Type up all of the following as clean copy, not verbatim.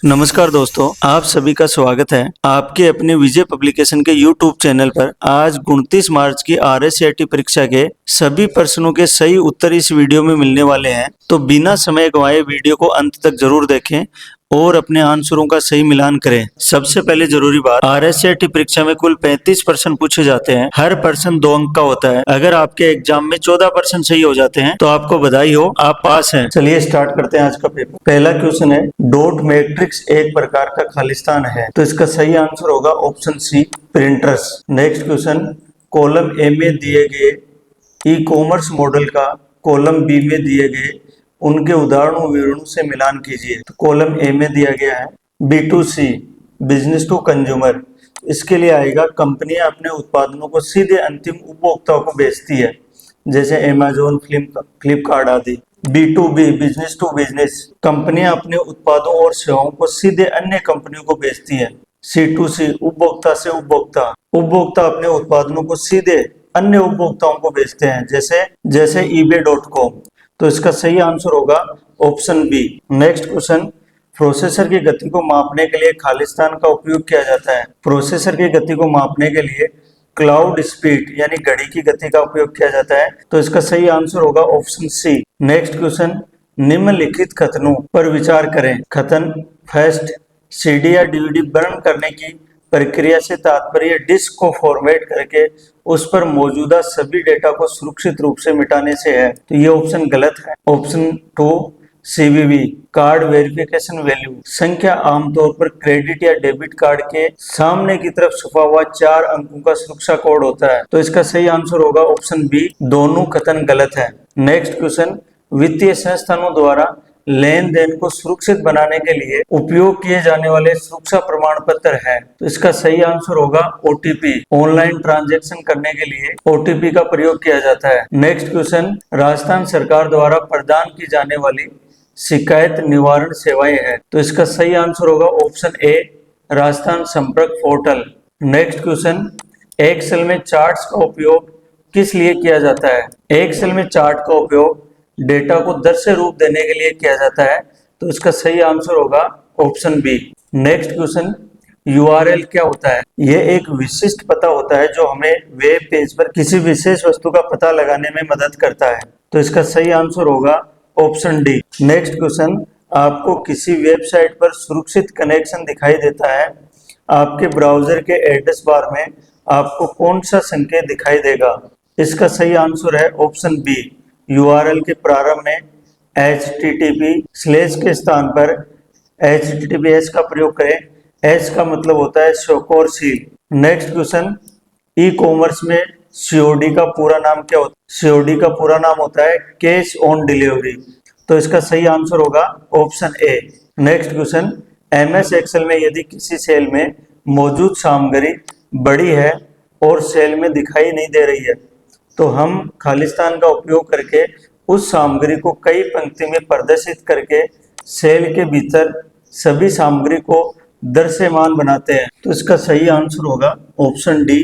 नमस्कार दोस्तों, आप सभी का स्वागत है आपके अपने विजय पब्लिकेशन के YouTube चैनल पर। आज 29 मार्च की RSCIT परीक्षा के सभी प्रश्नों के सही उत्तर इस वीडियो में मिलने वाले हैं, तो बिना समय गंवाए वीडियो को अंत तक जरूर देखें और अपने आंसरों का सही मिलान करें। सबसे पहले जरूरी बात, RSCIT परीक्षा में कुल 35 प्रश्न पूछे जाते हैं। हर प्रश्न 2 अंक का होता है। अगर आपके एग्जाम में 14 प्रश्न सही हो जाते हैं तो आपको बधाई हो, आप पास हैं। चलिए स्टार्ट करते हैं आज का पेपर। पहला क्वेश्चन है, डॉट मैट्रिक्स एक प्रकार का खालिस्तान है, तो इसका सही आंसर होगा option C, printers. Next question, column A में दिए गए ई कॉमर्स मॉडल का कॉलम बी में दिए गए उनके उदाहरणों विवरणों से मिलान कीजिए। तो कॉलम ए में दिया गया है B2C, बिजनेस टू कंज्यूमर। इसके लिए आएगा, कंपनियां अपने उत्पादनों को सीधे अंतिम उपभोक्ताओं को बेचती है, जैसे अमेजोन, फ्लिपकार्ट आदि। B2B, बिजनेस टू बिजनेस, कंपनियां अपने उत्पादों और सेवाओं को सीधे अन्य कंपनियों को बेचती है। C2C, उपभोक्ता से उपभोक्ता, उपभोक्ता अपने उत्पादनों को सीधे अन्य उपभोक्ताओं को बेचते हैं, जैसे eBay.com। तो इसका सही आंसर होगा option B. Next question, processor की गति को मापने के लिए खालिस्तान का उपयोग किया जाता है। प्रोसेसर की गति को मापने के लिए क्लाउड स्पीड यानी घड़ी की गति का उपयोग किया जाता है। तो इसका सही आंसर होगा ऑप्शन सी। नेक्स्ट क्वेश्चन, निम्नलिखित कथनों पर विचार करें। कथन फर्स्ट, CD या DVD बर्न करने की प्रक्रिया से तात्पर्य डिस्क को फॉर्मेट करके उस पर मौजूदा सभी डेटा को सुरक्षित रूप से मिटाने से है। तो ये ऑप्शन गलत है। Option 2, CVV, card verification value, संख्या आमतौर पर क्रेडिट या डेबिट कार्ड के सामने की तरफ छुपा हुआ 4 अंकों का सुरक्षा कोड होता है। तो इसका सही आंसर होगा ऑप्शन बी। दोनों कथन गलत है। नेक्स्ट क्वेश्चन, वित्तीय संस्थानों द्वारा लेन देन को सुरक्षित बनाने के लिए उपयोग किए जाने वाले सुरक्षा प्रमाण पत्र है। तो इसका सही आंसर होगा OTP। ऑनलाइन ट्रांजैक्शन करने के लिए OTP का प्रयोग किया जाता है। नेक्स्ट क्वेश्चन, राजस्थान सरकार द्वारा प्रदान की जाने वाली शिकायत निवारण सेवाएं है। तो इसका सही आंसर होगा ऑप्शन ए, राजस्थान संपर्क पोर्टल। नेक्स्ट क्वेश्चन, एक्सेल में चार्ट्स का उपयोग किस लिए किया जाता है। एक्सेल में चार्ट का उपयोग डेटा को दृश्य रूप देने के लिए किया जाता है। तो इसका सही आंसर होगा option B. Next question, URL क्या होता है। यह एक विशिष्ट पता होता है जो हमें वेब पेज पर किसी विशेष वस्तु का पता लगाने में मदद करता है। तो इसका सही आंसर होगा ऑप्शन डी। नेक्स्ट क्वेश्चन, आपको किसी वेबसाइट पर सुरक्षित कनेक्शन दिखाई देता है, आपके ब्राउजर के एड्रेस बार में आपको कौन सा संकेत दिखाई देगा। इसका सही आंसर है ऑप्शन बी। URL के प्रारंभ में HTTP/ के स्थान पर HTTPS का प्रयोग करें। H का मतलब होता है secure seal. Next question, e commerce में COD का पूरा नाम क्या होता है। COD का पूरा नाम होता है कैश ऑन डिलीवरी। तो इसका सही आंसर होगा option A. Next question, MS Excel में यदि किसी सेल में मौजूद सामग्री बड़ी है और सेल में दिखाई नहीं दे रही है, तो हम खालिस्तान का उपयोग करके उस सामग्री को कई पंक्ति में प्रदर्शित करके सेल के भीतर सभी सामग्री को दृश्यमान बनाते हैं। तो इसका सही आंसर होगा option D,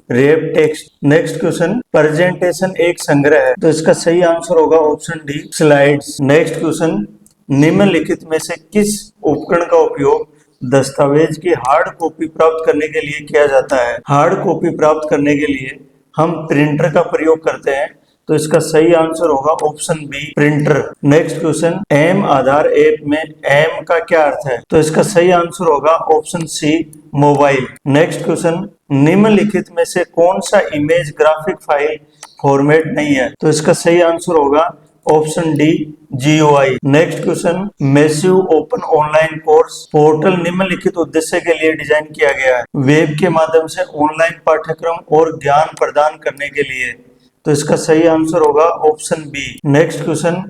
rape text. Next question, presentation एक संग्रह है। तो इसका सही आंसर होगा option D, slides. Next question, निम्नलिखित में से किस उपकरण का उपयोग दस्तावेज की हार्ड कॉपी प्राप्त करने के लिए किया जाता है। हार्ड कॉपी प्राप्त करने के लिए हम प्रिंटर का प्रयोग करते हैं। तो इसका सही आंसर होगा option B, printer. Next question, M Aadhaar app में एम का क्या अर्थ है। तो इसका सही आंसर होगा option C, mobile. Next question, निम्नलिखित में से कौन सा इमेज ग्राफिक फाइल फॉर्मेट नहीं है। तो इसका सही आंसर होगा option D, GUI। Next question, massive open online course portal निम्नलिखित उद्देश्य के लिए डिजाइन किया गया है। वेब के माध्यम से ऑनलाइन पाठ्यक्रम और ज्ञान प्रदान करने के लिए। तो इसका सही आंसर होगा option B. Next question,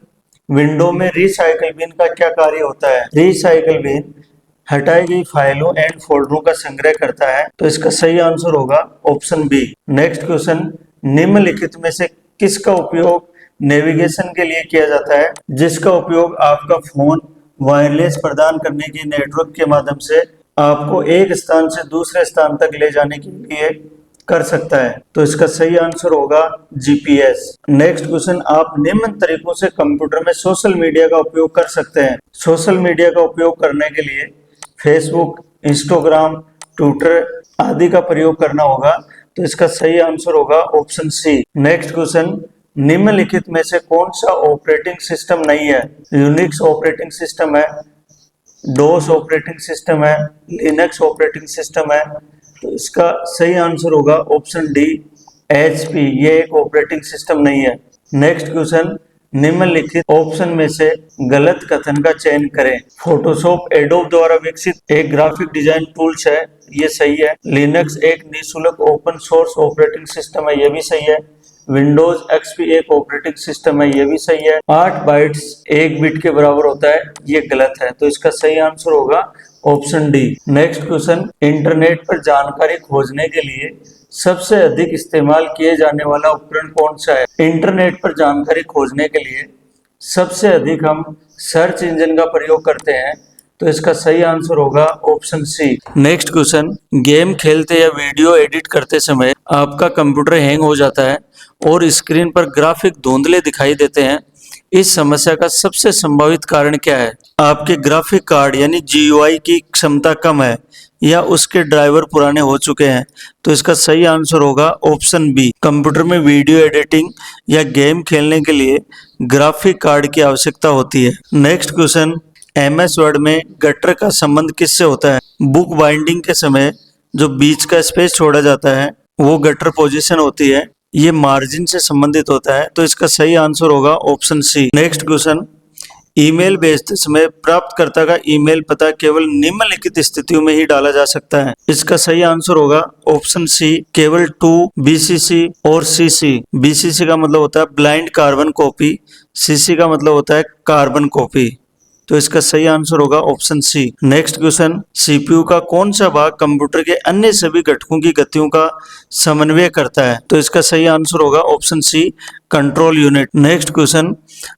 window में रिसाइकल बिन का क्या कार्य होता है। रिसाइकल बिन हटाई गई फाइलों एंड फोल्डरों का संग्रह करता है। तो इसका सही आंसर होगा ऑप्शन बी। नेक्स्ट क्वेश्चन, निम्नलिखित में से किसका उपयोग नेविगेशन के लिए किया जाता है, जिसका उपयोग आपका फोन वायरलेस प्रदान करने के नेटवर्क के माध्यम से आपको एक स्थान से दूसरे स्थान तक ले जाने के लिए कर सकता है। तो इसका सही आंसर होगा GPS। नेक्स्ट क्वेश्चन, आप निम्न तरीकों से कंप्यूटर में सोशल मीडिया का उपयोग कर सकते हैं। सोशल मीडिया का उपयोग करने के लिए फेसबुक, इंस्टाग्राम, ट्विटर आदि का प्रयोग करना होगा। तो इसका सही आंसर होगा ऑप्शन सी। नेक्स्ट क्वेश्चन, निम्नलिखित में से कौन सा ऑपरेटिंग सिस्टम नहीं है? यूनिक्स ऑपरेटिंग सिस्टम है, डोस ऑपरेटिंग सिस्टम है, लिनक्स ऑपरेटिंग सिस्टम है। तो इसका सही आंसर होगा ऑप्शन डी, HP। ये एक ऑपरेटिंग सिस्टम नहीं है। नेक्स्ट क्वेश्चन, निम्नलिखित ऑप्शन में से गलत कथन का चयन करें। फोटोशॉप एडोब द्वारा विकसित एक ग्राफिक डिजाइन टूल्स है, ये सही है। लिनक्स एक निःशुल्क ओपन सोर्स ऑपरेटिंग सिस्टम है, ये भी सही है। विंडोज XP एक ऑपरेटिंग सिस्टम है, ये भी सही है। 8 बाइट्स 1 बिट के बराबर होता है, ये गलत है। तो इसका सही आंसर होगा option D. Next question, internet पर जानकारी खोजने के लिए सबसे अधिक इस्तेमाल किए जाने वाला उपकरण कौन सा है? इंटरनेट पर जानकारी खोजने के लिए सबसे अधिक हम सर्च इंजन का प्रयोग करते हैं। तो इसका सही आंसर होगा option C. Next question, game खेलते या वीडियो एडिट करते समय आपका कंप्यूटर हैंग हो जाता है और स्क्रीन पर ग्राफिक धुंधले दिखाई देते हैं। इस समस्या का सबसे संभावित कारण क्या है? आपके ग्राफिक कार्ड यानी GUI की क्षमता कम है या उसके ड्राइवर पुराने हो चुके हैं। तो इसका सही आंसर होगा ऑप्शन बी। कंप्यूटर में वीडियो एडिटिंग या गेम खेलने के लिए ग्राफिक कार्ड की आवश्यकता होती है। नेक्स्ट क्वेश्चन, MS वर्ड में गटर का संबंध किससे होता है? बुक बाइंडिंग के समय जो बीच का स्पेस छोड़ा जाता है वो गटर पोजीशन होती है, ये मार्जिन से संबंधित होता है। तो इसका सही आंसर होगा option C. Next question, email भेजते समय प्राप्तकर्ता का ईमेल पता केवल निम्नलिखित स्थितियों में ही डाला जा सकता है। इसका सही आंसर होगा ऑप्शन सी, केवल टू BCC और CC। BCC का मतलब होता है ब्लाइंड कार्बन कॉपी, CC का मतलब होता है कार्बन कॉपी। तो इसका सही आंसर होगा option C. Next question, CPU का कौन सा भाग कंप्यूटर के अन्य सभी घटकों की गतियों का समन्वय करता है? तो इसका सही आंसर होगा option C, control unit. Next question,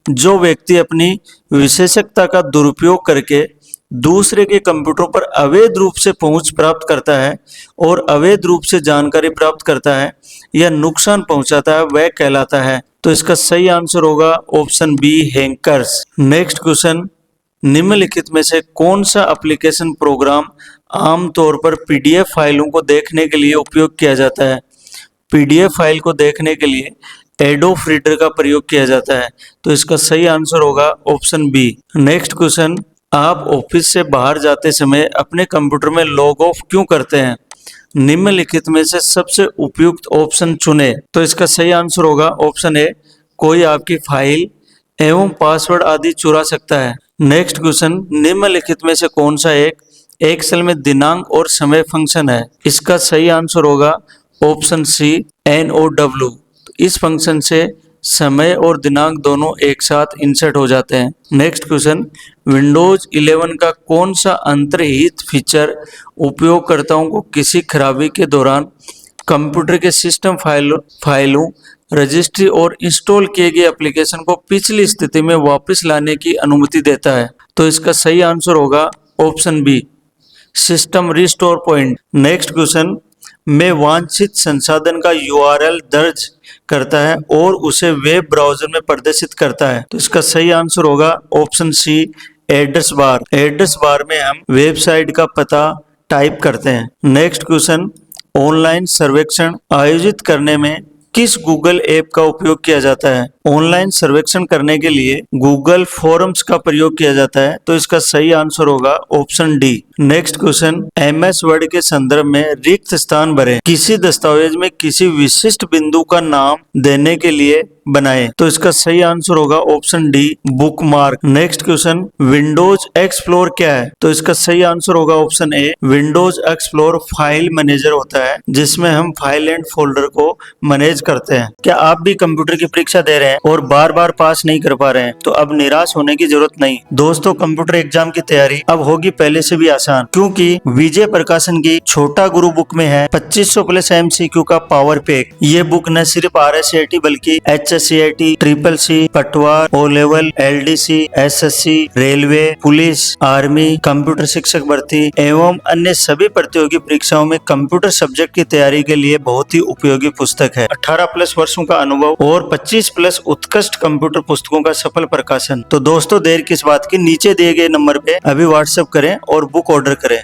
जो व्यक्ति अपनी विशेषज्ञता का दुरुपयोग करके दूसरे के कंप्यूटर पर अवैध रूप से पहुंच प्राप्त करता है और अवैध रूप से जानकारी प्राप्त करता है या नुकसान पहुंचाता है, वह कहलाता है। तो इसका सही आंसर होगा option B, hackers. Next question, निम्नलिखित में से कौन सा एप्लीकेशन प्रोग्राम आमतौर पर PDF फाइलों को देखने के लिए उपयोग किया जाता है? PDF फाइल को देखने के लिए एडोब रीडर का प्रयोग किया जाता है। तो इसका सही आंसर होगा ऑप्शन बी। नेक्स्ट क्वेश्चन, आप ऑफिस से बाहर जाते समय अपने कंप्यूटर में लॉग ऑफ क्यों करते हैं? निम्नलिखित में से सबसे उपयुक्त ऑप्शन चुने। तो इसका सही आंसर होगा ऑप्शन ए, कोई आपकी फाइल एवं पासवर्ड आदि चुरा सकता है। नेक्स्ट क्वेश्चन, निम्नलिखित में से कौन सा एक एक्सेल में दिनांक और समय फंक्शन है? इसका सही आंसर होगा ऑप्शन सी, NOW। इस फंक्शन से समय और दिनांक दोनों एक साथ इंसर्ट हो जाते हैं। नेक्स्ट क्वेश्चन, विंडोज 11 का कौन सा अंतर्निहित फीचर उपयोगकर्ताओं को किसी खराबी के दौरान कंप्यूटर के सिस्टम फाइलों रजिस्ट्री और इंस्टॉल किए गए एप्लीकेशन को पिछली स्थिति में वापस लाने की अनुमति देता है? तो इसका सही आंसर होगा option B, system restore point. Next question, में वांछित संसाधन का URL दर्ज करता है और उसे वेब ब्राउजर में प्रदर्शित करता है। तो इसका सही आंसर होगा option C, address bar. Address bar में हम वेबसाइट का पता टाइप करते हैं। नेक्स्ट क्वेश्चन, ऑनलाइन सर्वेक्षण आयोजित करने में किस गूगल ऐप का उपयोग किया जाता है? ऑनलाइन सर्वेक्षण करने के लिए गूगल फॉर्म्स का प्रयोग किया जाता है। तो इसका सही आंसर होगा option D. Next question, MS word के संदर्भ में रिक्त स्थान भरें। किसी दस्तावेज में किसी विशिष्ट बिंदु का नाम देने के लिए बनाएं। तो इसका सही आंसर होगा option D, bookmark. Next question, Windows explore क्या है? तो इसका सही आंसर होगा ऑप्शन ए, विंडोज एक्सप्लोर फाइल मैनेजर होता है जिसमें हम फाइल एंड फोल्डर को मैनेज करते हैं। क्या आप भी कंप्यूटर की परीक्षा दे रहे हैं और बार बार पास नहीं कर पा रहे हैं? तो अब निराश होने की जरूरत नहीं दोस्तों, कंप्यूटर एग्जाम की तैयारी अब होगी पहले से भी आसान, क्योंकि विजय प्रकाशन की छोटा गुरु बुक में है 2500 प्लस MCQ का पावर पैक। ये बुक न सिर्फ RSCIT बल्कि HSCIT, CCC, पटवार, O level, LDC, SSC, railway, police, army, computer शिक्षक भर्ती एवं अन्य सभी प्रतियोगी परीक्षाओं में कंप्यूटर सब्जेक्ट की तैयारी के लिए बहुत ही उपयोगी पुस्तक है। 18 प्लस वर्षों का अनुभव और 25 प्लस उत्कृष्ट कंप्यूटर पुस्तकों का सफल प्रकाशन। तो दोस्तों देर किस बात की, नीचे दिए गए नंबर पे अभी व्हाट्सएप करें और बुक ऑर्डर करें।